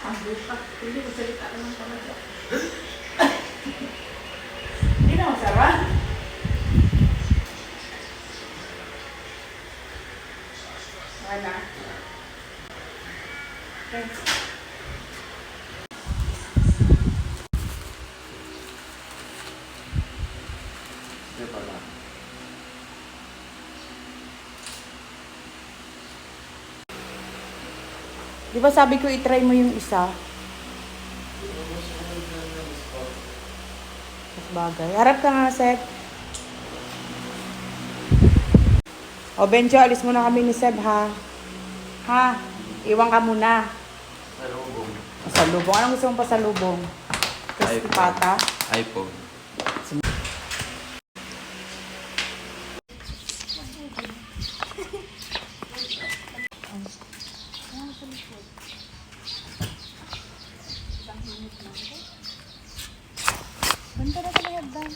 Ang buka. Hindi ko salita naman talaga. Hindi na masarap. Wala. Okay. Di ba sabi ko i-try mo yung isa? Mas bagay. Harap ka nga, Seb. O, Benjo, alis muna kami ni Seb, ha? Ha? Iwan ka muna. Salubong. Pasalubong. Anong gusto mong pasalubong? Crispy pata? iPhone. Banda na kami hagdan.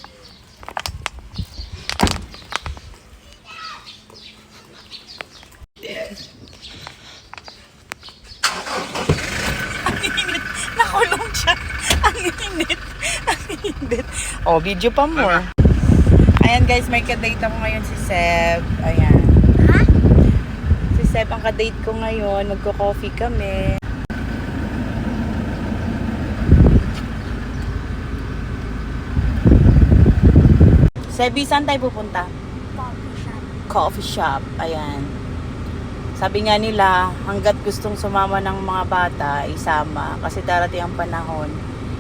Ang init. Nakulong siya. Ang init. Ang init. Oh, video pa more. Ayan guys, may kadate ako ngayon si Seb. Ayan. Ha? Si Seb ang kadate ko ngayon. Magko-coffee kami. Sebi, saan tayo pupunta? Coffee shop. Coffee shop. Ayan. Sabi nga nila, hanggat gustong sumama ng mga bata, isama. Kasi darating ang panahon.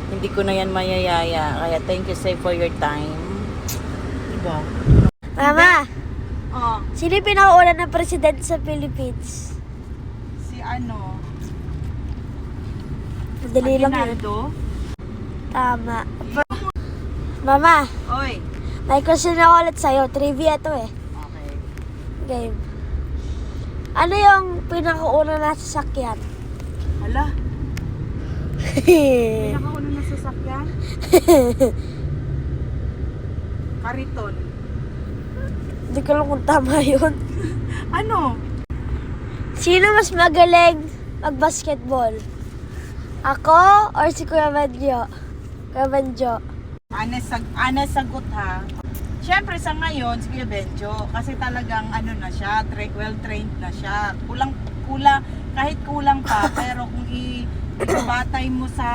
Hindi ko na yan mayayaya. Kaya thank you, Seb, for your time. Diba? Mama, Oh, sino yung pinakauna ng presidente sa Philippines? si ano? Madali lang yun. Aguinaldo? Tama. Mama, Oy. may question ako ulit sa'yo. Trivia to eh. Okay. Game. Ano yung pinakauna na sasakyan? Hala, pinakauna na sasakyan? Kariton. Hindi ko lang kung tama yun. Ano? Sino mas magaling mag-basketball? Ako or si Kuya Benjo? Kuya Benjo. Honest sagot ha. Siyempre sa ngayon, si Kuya Benjo, kasi talagang ano na siya, well-trained na siya. Kulang, kahit kulang pa, pero kung ibatay mo sa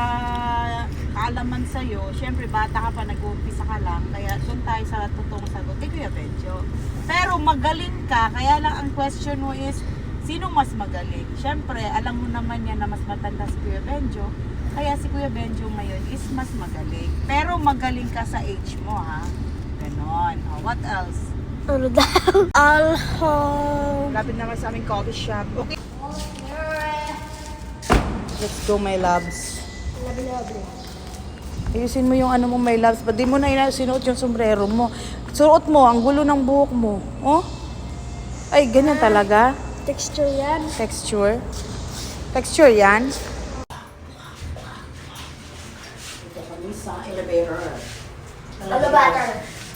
kaalaman sa'yo, siyempre bata ka pa, nag-uumpisa ka lang, kaya doon tayo sa totoong sagot, kay Kuya Benjo. Pero magaling ka, kaya lang ang question mo is, sino mas magaling? Siyempre, alam mo naman yan na mas matanda si Kuya Benjo, kaya si Kuya Benjo ngayon is mas magaling. Pero magaling ka sa age mo ha. Ganon. Oh, what else? Ano daw? Alhom. Lapit naman sa aming coffee shop. Okay. Let's go, my loves. Ayusin mo yung ano mo, my loves. Ba't di mo na sinuot yung sombrero mo? Suot mo, ang gulo ng buhok mo. Oh? Ay, ganyan talaga. Texture yan. Texture. Texture yan. Dito kami sa elevator. Elevator.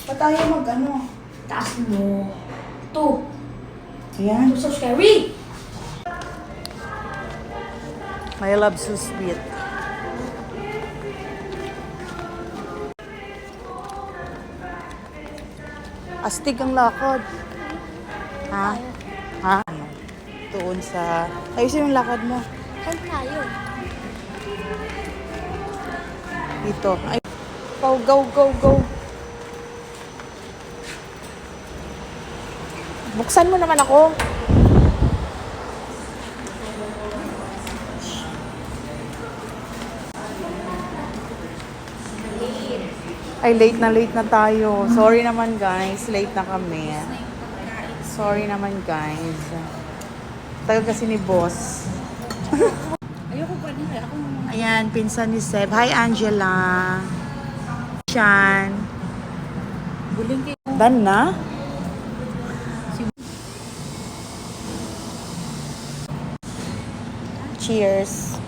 Ba't tayo mag-ano? Taas mo. 2. Ayan. So scary. My love, so sweet. Astig ang lakad. Ha? Ha? Ano? Doon sa... Ayusin yung lakad mo. Saan tayo? Dito. Ay. Go, go, go, go. Buksan mo naman ako. Ay, late na tayo. Sorry naman guys, late na kami. Sorry naman guys. Tagal kasi ni boss. Ayoko pa din. Ako muna. Ayan, pinsan ni Seb. Hi, Angela. Shan. Buling kayo. Dan na? Cheers.